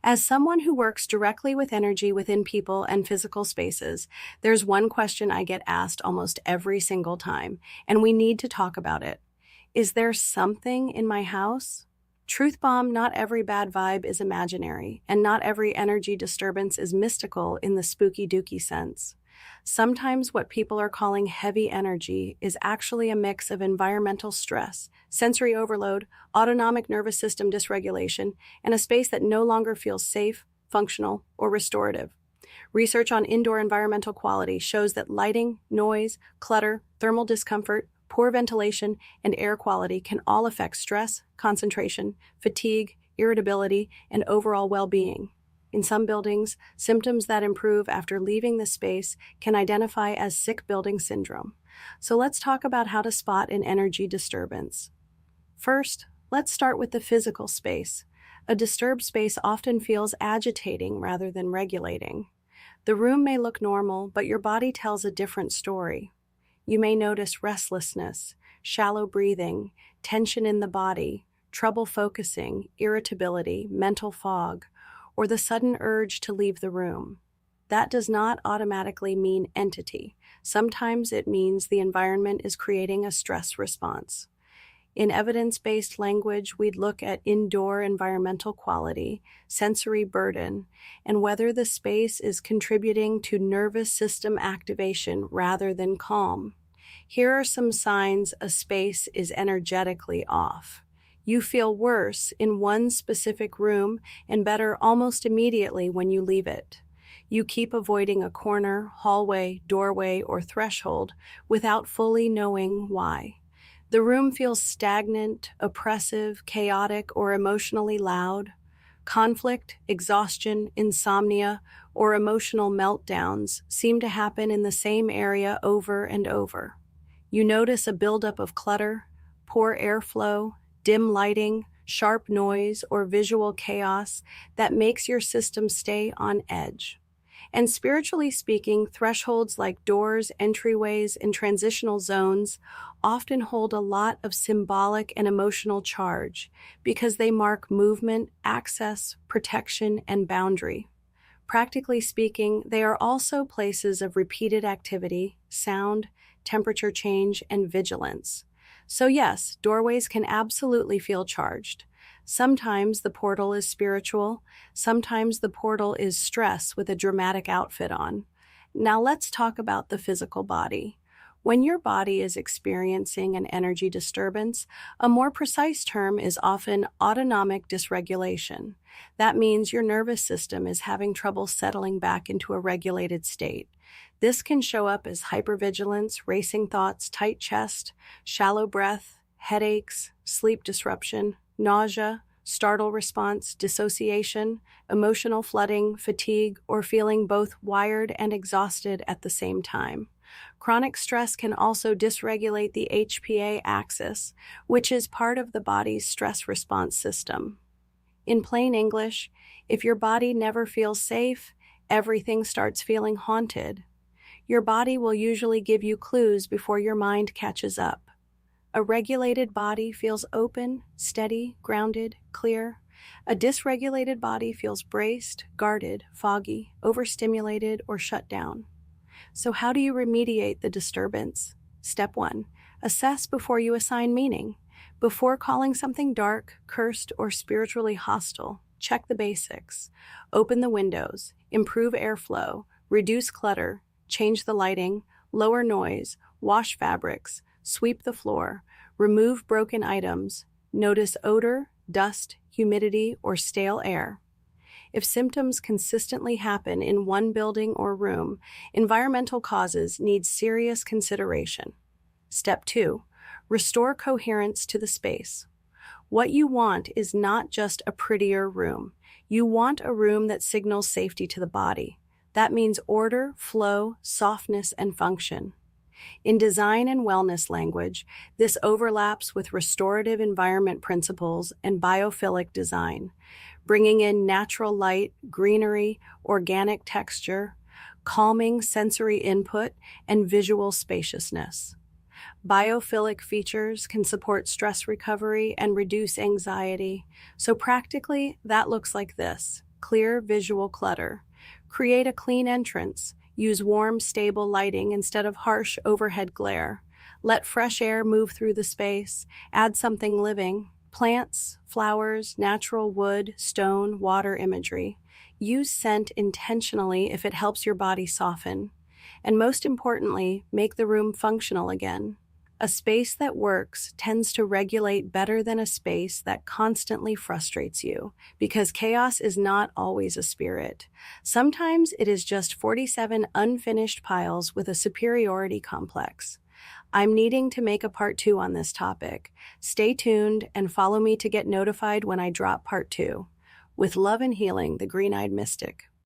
As someone who works directly with energy within people and physical spaces, there's one question I get asked almost every single time, and we need to talk about it. Is there something in my house? Truth bomb, not every bad vibe is imaginary, and not every energy disturbance is mystical in the spooky dooky sense. Sometimes what people are calling heavy energy is actually a mix of environmental stress, sensory overload, autonomic nervous system dysregulation, and a space that no longer feels safe, functional, or restorative. Research on indoor environmental quality shows that lighting, noise, clutter, thermal discomfort, poor ventilation, and air quality can all affect stress, concentration, fatigue, irritability, and overall well-being. In some buildings, symptoms that improve after leaving the space can identify as sick building syndrome. So let's talk about how to spot an energy disturbance. First, let's start with the physical space. A disturbed space often feels agitating rather than regulating. The room may look normal, but your body tells a different story. You may notice restlessness, shallow breathing, tension in the body, trouble focusing, irritability, mental fog, or the sudden urge to leave the room. That does not automatically mean entity. Sometimes it means the environment is creating a stress response. In evidence-based language, we'd look at indoor environmental quality, sensory burden, and whether the space is contributing to nervous system activation rather than calm. Here are some signs a space is energetically off. You feel worse in one specific room and better almost immediately when you leave it. You keep avoiding a corner, hallway, doorway, or threshold without fully knowing why. The room feels stagnant, oppressive, chaotic, or emotionally loud. Conflict, exhaustion, insomnia, or emotional meltdowns seem to happen in the same area over and over. You notice a buildup of clutter, poor airflow, dim lighting, sharp noise, or visual chaos that makes your system stay on edge. And spiritually speaking, thresholds like doors, entryways, and transitional zones often hold a lot of symbolic and emotional charge because they mark movement, access, protection, and boundary. Practically speaking, they are also places of repeated activity, sound, temperature change, and vigilance. So yes, doorways can absolutely feel charged. Sometimes the portal is spiritual, sometimes the portal is stress with a dramatic outfit on. Now let's talk about the physical body. When your body is experiencing an energy disturbance, a more precise term is often autonomic dysregulation. That means your nervous system is having trouble settling back into a regulated state. This can show up as hypervigilance, racing thoughts, tight chest, shallow breath, headaches, sleep disruption, nausea, startle response, dissociation, emotional flooding, fatigue, or feeling both wired and exhausted at the same time. Chronic stress can also dysregulate the HPA axis, which is part of the body's stress response system. In plain English, if your body never feels safe, everything starts feeling haunted. Your body will usually give you clues before your mind catches up. A regulated body feels open, steady, grounded, clear. A dysregulated body feels braced, guarded, foggy, overstimulated, or shut down. So how do you remediate the disturbance? Step 1. Assess before you assign meaning. Before calling something dark, cursed, or spiritually hostile, check the basics. Open the windows, improve airflow, reduce clutter, change the lighting, lower noise, wash fabrics, sweep the floor, remove broken items, notice odor, dust, humidity, or stale air. If symptoms consistently happen in one building or room, environmental causes need serious consideration. Step 2. Restore coherence to the space. What you want is not just a prettier room. You want a room that signals safety to the body. That means order, flow, softness, and function. In design and wellness language, this overlaps with restorative environment principles and biophilic design, bringing in natural light, greenery, organic texture, calming sensory input, and visual spaciousness. Biophilic features can support stress recovery and reduce anxiety. So practically, that looks like this. clear visual clutter. Create a clean entrance. Use warm, stable lighting instead of harsh overhead glare. Let fresh air move through the space. Add something living. Plants, flowers, natural wood, stone, water imagery. Use scent intentionally if it helps your body soften. And most importantly, make the room functional again. A space that works tends to regulate better than a space that constantly frustrates you, because chaos is not always a spirit. Sometimes it is just 47 unfinished piles with a superiority complex. I'm needing to make a part 2 on this topic. Stay tuned and follow me to get notified when I drop part 2. With love and healing, the Green-Eyed Mystic.